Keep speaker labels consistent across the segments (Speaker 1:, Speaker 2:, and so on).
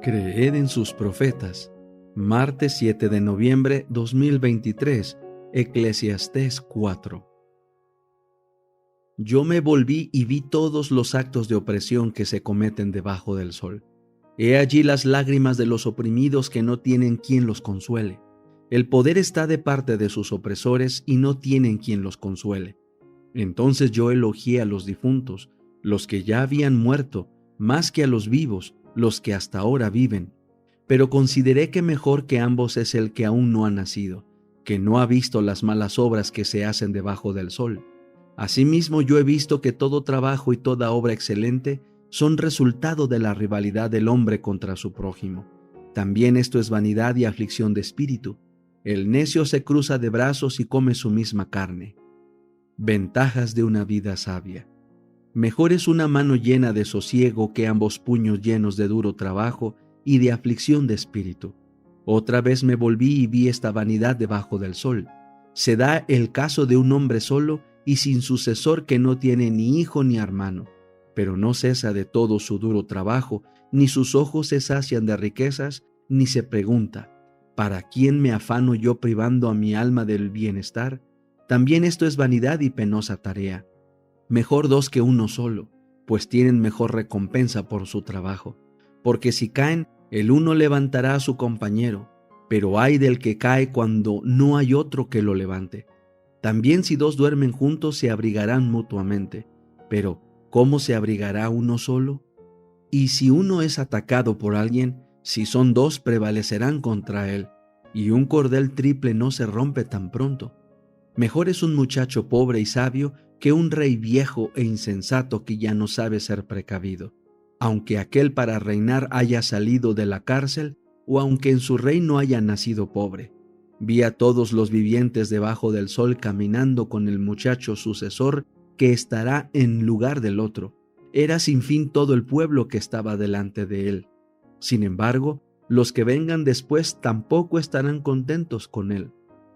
Speaker 1: Creed en sus profetas. Martes 7 de noviembre 2023, Eclesiastés 4. Yo me volví y vi todos los actos de opresión que se cometen debajo del sol. He allí las lágrimas de los oprimidos que no tienen quien los consuele. El poder está de parte de sus opresores y no tienen quien los consuele. Entonces yo elogié a los difuntos, los que ya habían muerto, más que a los vivos, los que hasta ahora viven. Pero consideré que mejor que ambos es el que aún no ha nacido, que no ha visto las malas obras que se hacen debajo del sol. Asimismo yo he visto que todo trabajo y toda obra excelente son resultado de la rivalidad del hombre contra su prójimo. También esto es vanidad y aflicción de espíritu. El necio se cruza de brazos y come su misma carne. Ventajas de una vida sabia. Mejor es una mano llena de sosiego que ambos puños llenos de duro trabajo y de aflicción de espíritu. Otra vez me volví y vi esta vanidad debajo del sol. Se da el caso de un hombre solo y sin sucesor que no tiene ni hijo ni hermano, pero no cesa de todo su duro trabajo, ni sus ojos se sacian de riquezas, ni se pregunta, ¿para quién me afano yo privando a mi alma del bienestar? También esto es vanidad y penosa tarea. Mejor dos que uno solo, pues tienen mejor recompensa por su trabajo. Porque si caen, el uno levantará a su compañero, pero ay del que cae cuando no hay otro que lo levante. También si dos duermen juntos se abrigarán mutuamente, pero ¿cómo se abrigará uno solo? Y si uno es atacado por alguien, si son dos prevalecerán contra él, y un cordel triple no se rompe tan pronto. Mejor es un muchacho pobre y sabio que un rey viejo e insensato que ya no sabe ser precavido, aunque aquel para reinar haya salido de la cárcel o aunque en su reino haya nacido pobre. Vi a todos los vivientes debajo del sol caminando con el muchacho sucesor que estará en lugar del otro. Era sin fin todo el pueblo que estaba delante de él. Sin embargo, los que vengan después tampoco estarán contentos con él.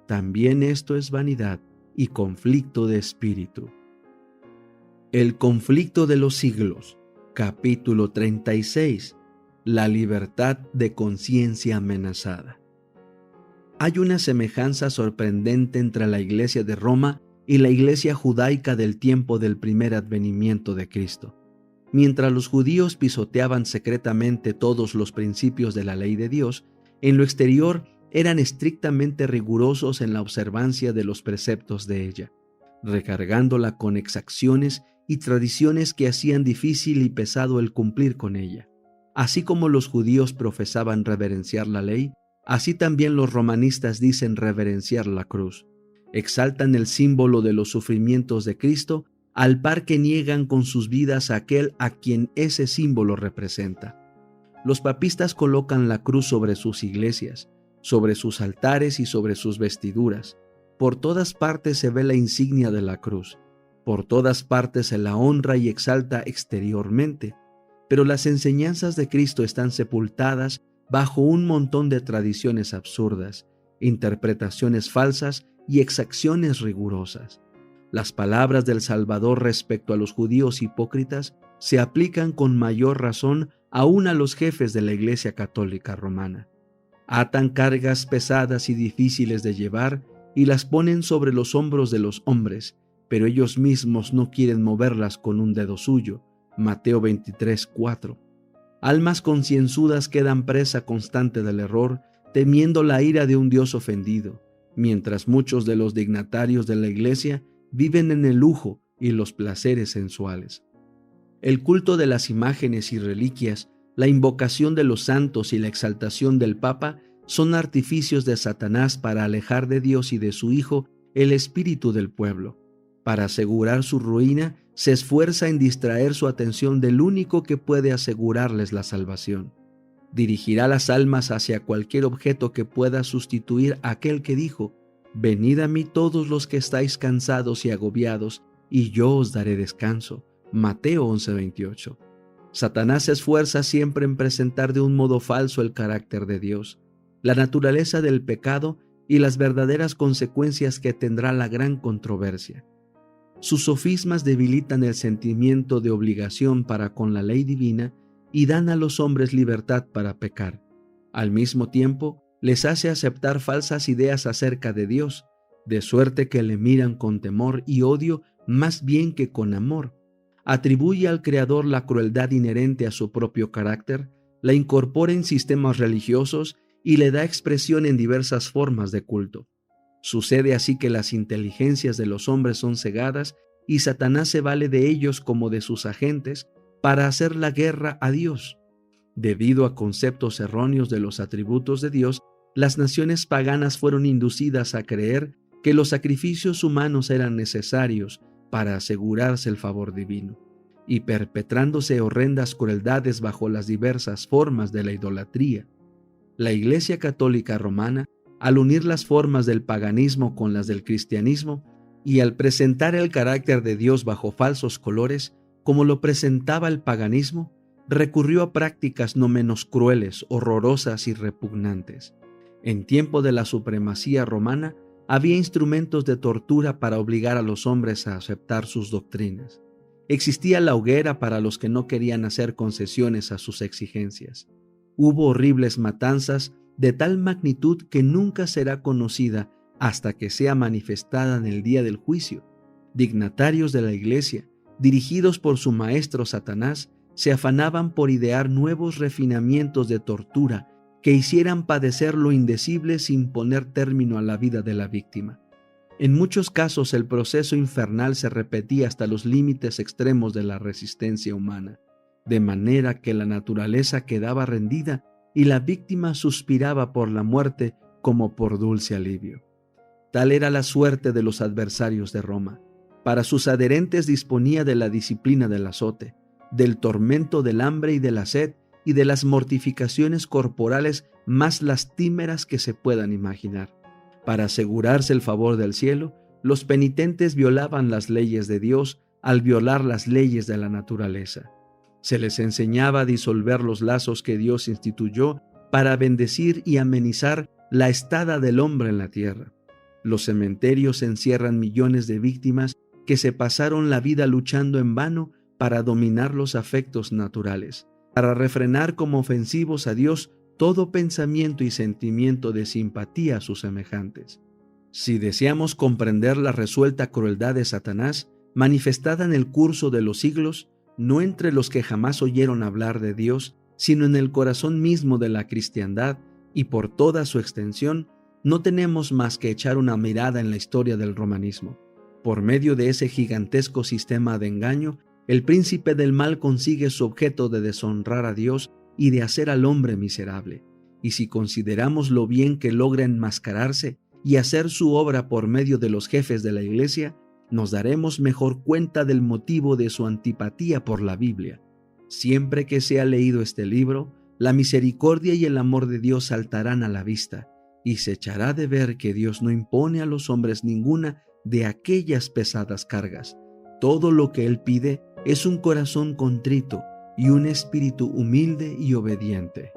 Speaker 1: También esto es vanidad y conflicto de espíritu. El conflicto de los siglos, capítulo 36. La libertad de conciencia amenazada. Hay una semejanza sorprendente entre la iglesia de Roma y la iglesia judaica del tiempo del primer advenimiento de Cristo. Mientras los judíos pisoteaban secretamente todos los principios de la ley de Dios, en lo exterior eran estrictamente rigurosos en la observancia de los preceptos de ella, recargándola con exacciones y tradiciones que hacían difícil y pesado el cumplir con ella. Así como los judíos profesaban reverenciar la ley, así también los romanistas dicen reverenciar la cruz. Exaltan el símbolo de los sufrimientos de Cristo, al par que niegan con sus vidas a aquel a quien ese símbolo representa. Los papistas colocan la cruz sobre sus iglesias, sobre sus altares y sobre sus vestiduras. Por todas partes se ve la insignia de la cruz. Por todas partes se la honra y exalta exteriormente. Pero las enseñanzas de Cristo están sepultadas bajo un montón de tradiciones absurdas, interpretaciones falsas y exacciones rigurosas. Las palabras del Salvador respecto a los judíos hipócritas se aplican con mayor razón aún a los jefes de la Iglesia Católica Romana. Atan cargas pesadas y difíciles de llevar y las ponen sobre los hombros de los hombres, pero ellos mismos no quieren moverlas con un dedo suyo. Mateo 23:4. Almas concienzudas quedan presa constante del error, temiendo la ira de un Dios ofendido, mientras muchos de los dignatarios de la Iglesia viven en el lujo y los placeres sensuales. El culto de las imágenes y reliquias, la invocación de los santos y la exaltación del Papa son artificios de Satanás para alejar de Dios y de su Hijo el espíritu del pueblo. Para asegurar su ruina, se esfuerza en distraer su atención del único que puede asegurarles la salvación. Dirigirá las almas hacia cualquier objeto que pueda sustituir a aquel que dijo: «Venid a mí todos los que estáis cansados y agobiados, y yo os daré descanso». Mateo 11:28. Satanás se esfuerza siempre en presentar de un modo falso el carácter de Dios, la naturaleza del pecado y las verdaderas consecuencias que tendrá la gran controversia. Sus sofismas debilitan el sentimiento de obligación para con la ley divina y dan a los hombres libertad para pecar. Al mismo tiempo, les hace aceptar falsas ideas acerca de Dios, de suerte que le miran con temor y odio más bien que con amor. Atribuye al Creador la crueldad inherente a su propio carácter, la incorpora en sistemas religiosos y le da expresión en diversas formas de culto. Sucede así que las inteligencias de los hombres son cegadas y Satanás se vale de ellos como de sus agentes para hacer la guerra a Dios. Debido a conceptos erróneos de los atributos de Dios, las naciones paganas fueron inducidas a creer que los sacrificios humanos eran necesarios para asegurarse el favor divino, y perpetrándose horrendas crueldades bajo las diversas formas de la idolatría. La Iglesia Católica Romana, al unir las formas del paganismo con las del cristianismo y al presentar el carácter de Dios bajo falsos colores, como lo presentaba el paganismo, recurrió a prácticas no menos crueles, horrorosas y repugnantes. En tiempo de la supremacía romana, había instrumentos de tortura para obligar a los hombres a aceptar sus doctrinas. Existía la hoguera para los que no querían hacer concesiones a sus exigencias. Hubo horribles matanzas de tal magnitud que nunca será conocida hasta que sea manifestada en el día del juicio. Dignatarios de la Iglesia, dirigidos por su maestro Satanás, se afanaban por idear nuevos refinamientos de tortura que hicieran padecer lo indecible sin poner término a la vida de la víctima. En muchos casos el proceso infernal se repetía hasta los límites extremos de la resistencia humana, de manera que la naturaleza quedaba rendida y la víctima suspiraba por la muerte como por dulce alivio. Tal era la suerte de los adversarios de Roma. Para sus adherentes disponía de la disciplina del azote, del tormento del hambre y de la sed, y de las mortificaciones corporales más lastimeras que se puedan imaginar. Para asegurarse el favor del cielo, los penitentes violaban las leyes de Dios al violar las leyes de la naturaleza. Se les enseñaba a disolver los lazos que Dios instituyó para bendecir y amenizar la estada del hombre en la tierra. Los cementerios encierran millones de víctimas que se pasaron la vida luchando en vano para dominar los afectos naturales, para refrenar como ofensivos a Dios todo pensamiento y sentimiento de simpatía a sus semejantes. Si deseamos comprender la resuelta crueldad de Satanás, manifestada en el curso de los siglos, no entre los que jamás oyeron hablar de Dios, sino en el corazón mismo de la cristiandad y por toda su extensión, no tenemos más que echar una mirada en la historia del romanismo. Por medio de ese gigantesco sistema de engaño, el príncipe del mal consigue su objeto de deshonrar a Dios y de hacer al hombre miserable. Y si consideramos lo bien que logra enmascararse y hacer su obra por medio de los jefes de la Iglesia, nos daremos mejor cuenta del motivo de su antipatía por la Biblia. Siempre que sea leído este libro, la misericordia y el amor de Dios saltarán a la vista, y se echará de ver que Dios no impone a los hombres ninguna de aquellas pesadas cargas. Todo lo que Él pide es un corazón contrito y un espíritu humilde y obediente.